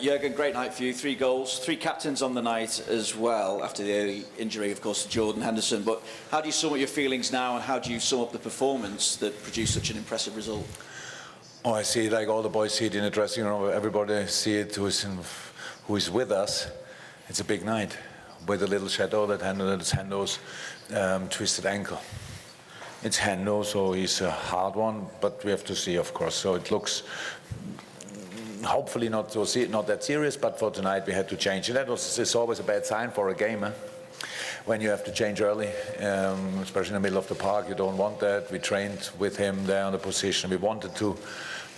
Jurgen, great night for you. 3 goals, 3 captains on the night as well, after the early injury, of course, to Jordan Henderson. But how do you sum up your feelings now, and how do you sum up the performance that produced such an impressive result? Oh, I see it like all the boys see it in the dressing room. Everybody see it who is with us. It's a big night with a little shadow that it's Hendo's twisted ankle. It's Hendo, so he's a hard one, but we have to see, of course. So it looks hopefully not that serious, but for tonight we had to change. And it's always a bad sign for a game, when you have to change early, especially in the middle of the park. You don't want that. We trained with him there on the position. We wanted to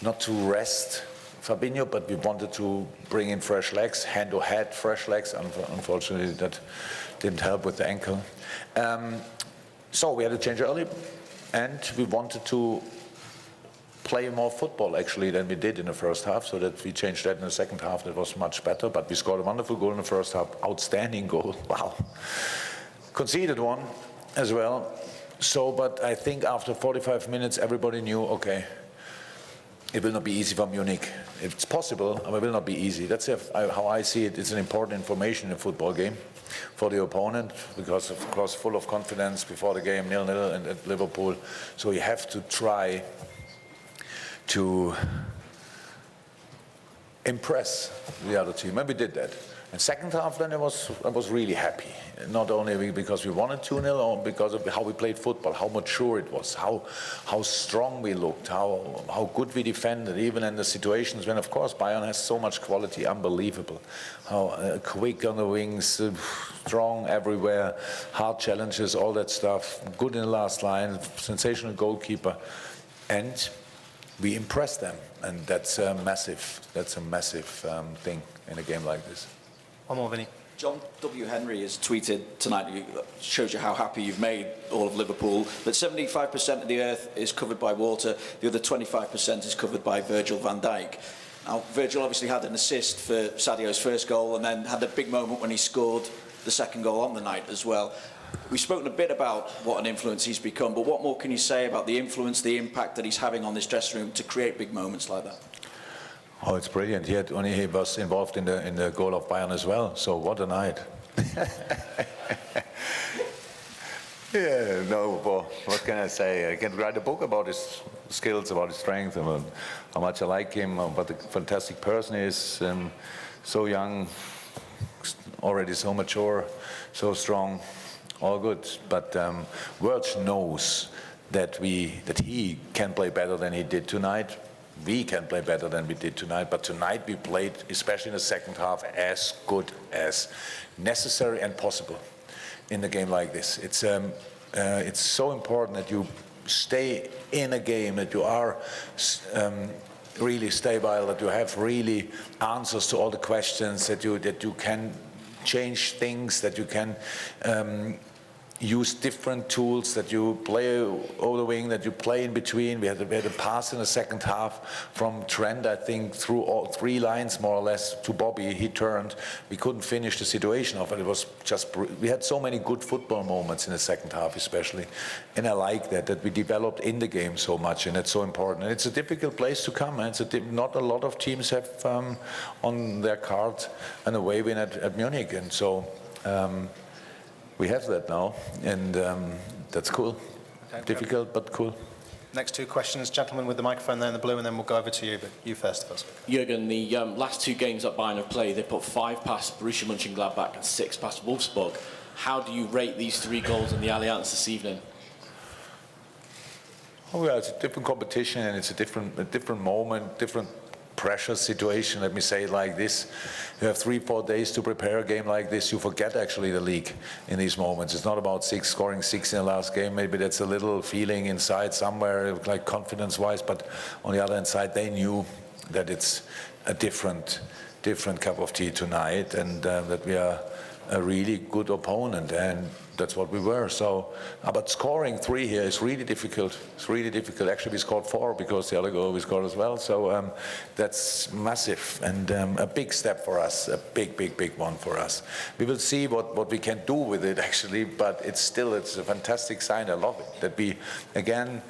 not to rest Fabinho, but we wanted to bring in fresh legs. Hendo had fresh legs. Unfortunately, that didn't help with the ankle. So we had to change early, and we wanted to play more football actually than we did in the first half, so that we changed that in the second half. That was much better, but we scored a wonderful goal in the first half, outstanding goal, wow. Conceded one as well. So, but I think after 45 minutes everybody knew, okay, it will not be easy for Munich. It's possible, but it will not be easy. That's how I see it. It's an important information in a football game for the opponent, because of course full of confidence before the game, 0-0 and at Liverpool. So you have to try to impress the other team, and we did that. And second half, then I was really happy. Not only because we won it 2-0, or because of how we played football, how mature it was, how strong we looked, how good we defended, even in the situations when, of course, Bayern has so much quality, unbelievable. How quick on the wings, strong everywhere, hard challenges, all that stuff, good in the last line, sensational goalkeeper, and we impressed them, and that's a massive thing in a game like this. One more, Vinny. John W. Henry has tweeted tonight, shows you how happy you've made all of Liverpool, that 75% of the earth is covered by water, the other 25% is covered by Virgil van Dijk. Now, Virgil obviously had an assist for Sadio's first goal, and then had a big moment when he scored the second goal on the night as well. We've spoken a bit about what an influence he's become, but what more can you say about the influence, the impact that he's having on this dressing room to create big moments like that? Oh, it's brilliant. He was involved in the goal of Bayern as well. So what a night! Yeah, no. Well, what can I say? I can write a book about his skills, about his strength, about how much I like him, what a fantastic person he is. So young, already so mature, so strong. All good. But world knows that he can play better than he did tonight. We can play better than we did tonight, but tonight we played, especially in the second half, as good as necessary and possible in a game like this. It's so important that you stay in a game, that you are really stable, that you have really answers to all the questions, that you can change things, that you can use different tools, that you play over the wing, that you play in between. We had a pass in the second half from Trent, I think, through all 3 lines more or less to Bobby. He turned. We couldn't finish the situation off, and it was just. We had so many good football moments in the second half, especially, and I like that we developed in the game so much, and it's so important. And it's a difficult place to come. And not a lot of teams have on their card an away win at Munich, and so. We have that now, and that's cool. Okay, difficult, but cool. Next 2 questions, gentlemen with the microphone there in the blue, and then we'll go over to you, but you first. Jurgen, the last 2 games that Bayern have played, they put 5 past Borussia Mönchengladbach and 6 past Wolfsburg. How do you rate these 3 goals in the Allianz this evening? Oh, yeah, it's a different competition, and it's a different moment, different pressure situation, let me say it like this. You have 3-4 days to prepare a game like this. You forget actually the league in these moments. It's not about scoring 6 in the last game. Maybe that's a little feeling inside somewhere, like confidence-wise, but on the other hand side, they knew that it's a different cup of tea tonight, and that we are a really good opponent, and that's what we were. So, but scoring 3 here is really difficult. It's really difficult. Actually, we scored 4 because the other goal we scored as well. So that's massive, and a big step for us, a big one for us. We will see what we can do with it actually, but it's a fantastic sign. I love it that we again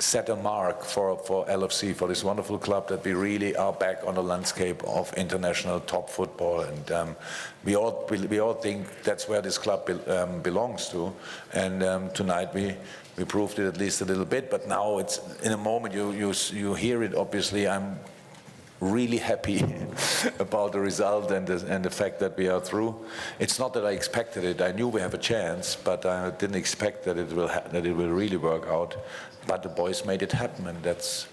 set a mark for LFC, for this wonderful club, that we really are back on the landscape of international top football, and we all think that's where this club belongs to, and tonight we proved it at least a little bit. But now it's in a moment you hear it. Obviously, I'm really happy about the result and the fact that we are through. It's not that I expected it. I knew we have a chance, but I didn't expect that it will really work out. But the boys made it happen, and that's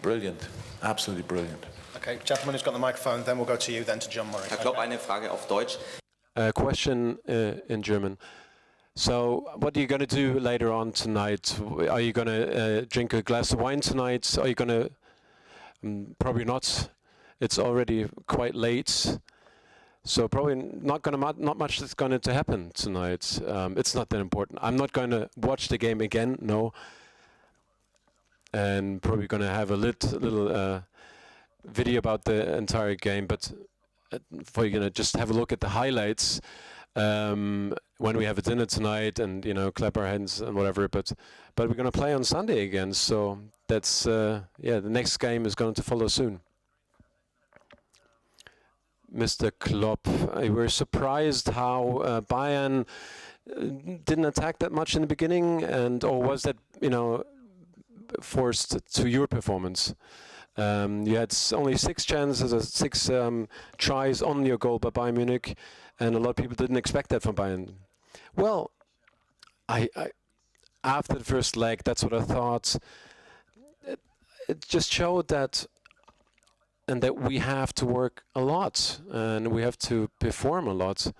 brilliant, absolutely brilliant. Okay, gentleman who's got the microphone, then we'll go to you, then to John Murray. Herr Klopp, eine Frage auf Deutsch. A question in German. So, what are you going to do later on tonight? Are you going to drink a glass of wine tonight? Are you going to... probably not. It's already quite late. So probably not much is going to happen tonight. It's not that important. I'm not going to watch the game again, no. And probably going to have a little video about the entire game, but for you, just have a look at the highlights when we have a dinner tonight, and clap our hands and whatever. But we're going to play on Sunday again, so that's the next game is going to follow soon. Mr. Klopp, we're surprised how Bayern didn't attack that much in the beginning, or was that forced to your performance? You had only 6 chances, 6 tries on your goal by Bayern Munich, and a lot of people didn't expect that from Bayern. Well, I after the first leg, that's what I thought. It just showed that, and that we have to work a lot, and we have to perform a lot.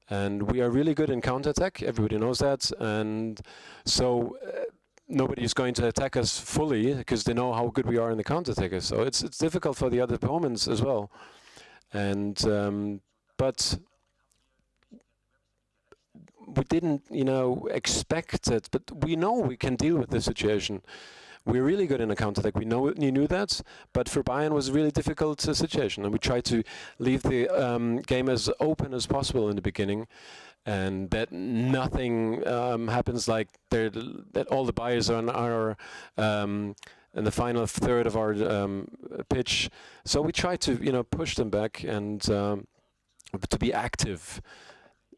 And we are really good in counterattack. Everybody knows that, and so nobody is going to attack us fully because they know how good we are in the counterattack. So it's difficult for the other opponents as well. And but we didn't, expect it. But we know we can deal with the situation. We're really good in a counterattack. We knew that, but for Bayern it was a really difficult situation, and we tried to leave the game as open as possible in the beginning, and that nothing happens like that all the Bayers are in the final third of our pitch. So we tried to push them back and to be active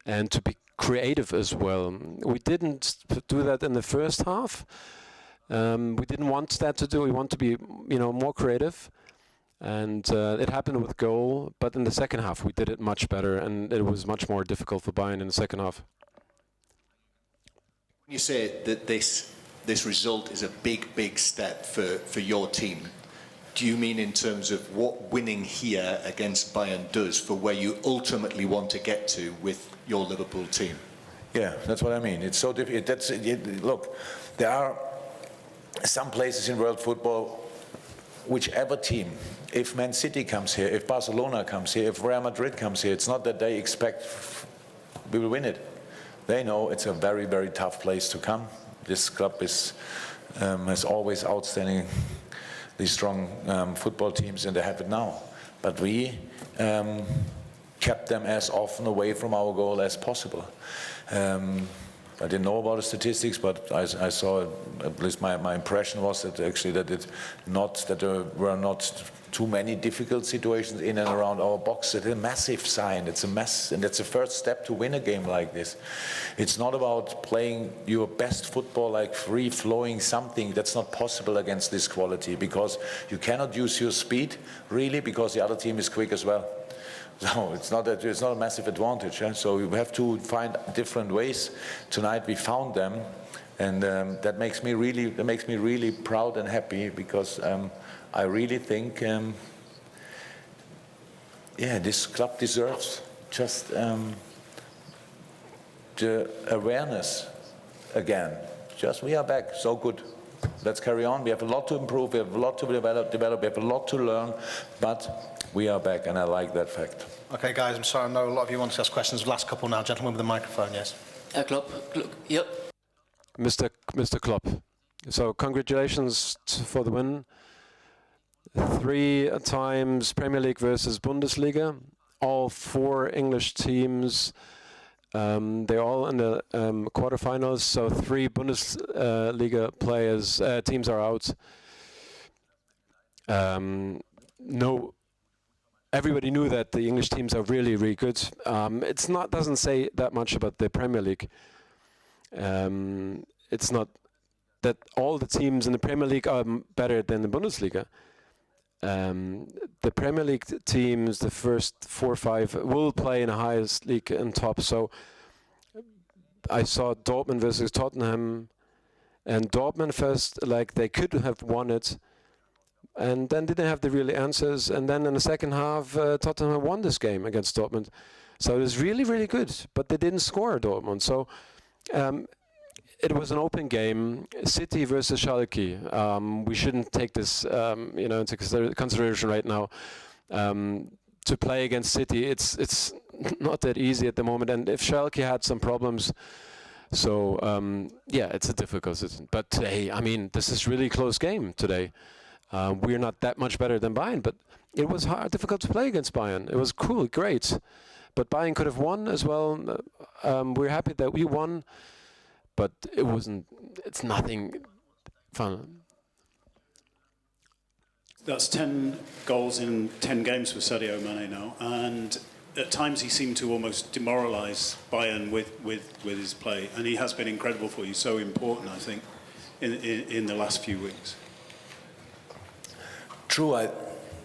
and to be creative as well. We didn't do that in the first half. We didn't want that to do. We want to be, more creative, and it happened with goal. But in the second half, we did it much better, and it was much more difficult for Bayern in the second half. You say that this result is a big step for your team. Do you mean in terms of what winning here against Bayern does for where you ultimately want to get to with your Liverpool team? Yeah, that's what I mean. It's so difficult. Look, there are some places in world football, whichever team, if Man City comes here, if Barcelona comes here, if Real Madrid comes here, it's not that they expect we will win it. They know it's a very tough place to come. This club has always outstanding, these strong football teams, and they have it now. But we kept them as often away from our goal as possible. I didn't know about the statistics, but I saw, at least my impression was that actually that there were not too many difficult situations in and around our box. It's a massive sign. It's a mess, and that's the first step to win a game like this. It's not about playing your best football, like free-flowing something. That's not possible against this quality, because you cannot use your speed really, because the other team is quick as well. So it's not a massive advantage. So we have to find different ways. Tonight we found them, and that makes me really proud and happy, because I really think, this club deserves just the awareness again. Just we are back, so good. Let's carry on. We have a lot to improve. We have a lot to develop. We have a lot to learn, but we are back, and I like that fact. Okay, guys, I'm sorry, I know a lot of you want to ask questions. Last couple now, gentleman with the microphone, yes. Herr Klopp, yep. Mr. Klopp, so congratulations for the win. 3 times Premier League versus Bundesliga. All 4 English teams They're all in the quarterfinals, so 3 Bundesliga teams are out. No, everybody knew that the English teams are really, really good. Doesn't say that much about the Premier League. It's not that all the teams in the Premier League are better than the Bundesliga. The Premier League teams, the first 4 or 5, will play in the highest league and top. So I saw Dortmund versus Tottenham, and Dortmund first, like, they could have won it, and then didn't have the real answers. And then in the second half, Tottenham won this game against Dortmund. So it was really, really good, but they didn't score, Dortmund. So it was an open game, City versus Schalke. We shouldn't take this, into consideration right now. To play against City, it's not that easy at the moment. And if Schalke had some problems, so yeah, it's a difficult season. But today, I mean, this is really close game today. We're not that much better than Bayern, but it was difficult to play against Bayern. It was cool, great, but Bayern could have won as well. We're happy that we won. But it's nothing fun. That's 10 goals in 10 games for Sadio Mane now, and at times he seemed to almost demoralise Bayern with his play, and he has been incredible for you, so important, I think, in the last few weeks. True.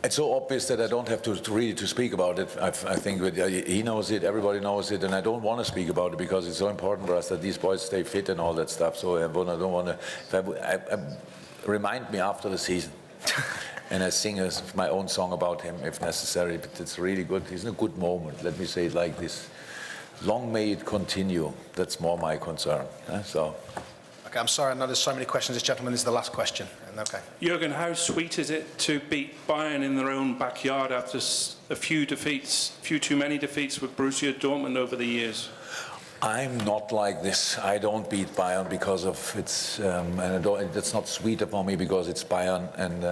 It's so obvious that I don't have to really speak about it. I think he knows it, everybody knows it, and I don't want to speak about it because it's so important for us that these boys stay fit and all that stuff. So I don't want to. Remind me after the season, and I sing my own song about him if necessary. But it's really good. He's in a good moment. Let me say it like this: long may it continue. That's more my concern. So. Okay, I'm sorry, I know there's so many questions. This gentleman, this is the last question. Okay. Jurgen, how sweet is it to beat Bayern in their own backyard after a few too many defeats with Borussia Dortmund over the years? I'm not like this. I don't beat Bayern because of it's, and it's not sweeter for me because it's Bayern, and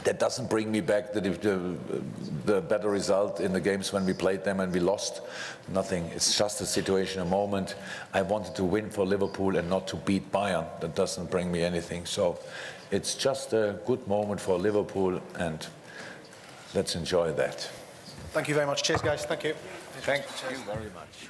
that doesn't bring me back the better result in the games when we played them and we lost. Nothing. It's just a situation, a moment. I wanted to win for Liverpool and not to beat Bayern. That doesn't bring me anything. So it's just a good moment for Liverpool, and let's enjoy that. Thank you very much. Cheers, guys. Thank you. Thank you very much.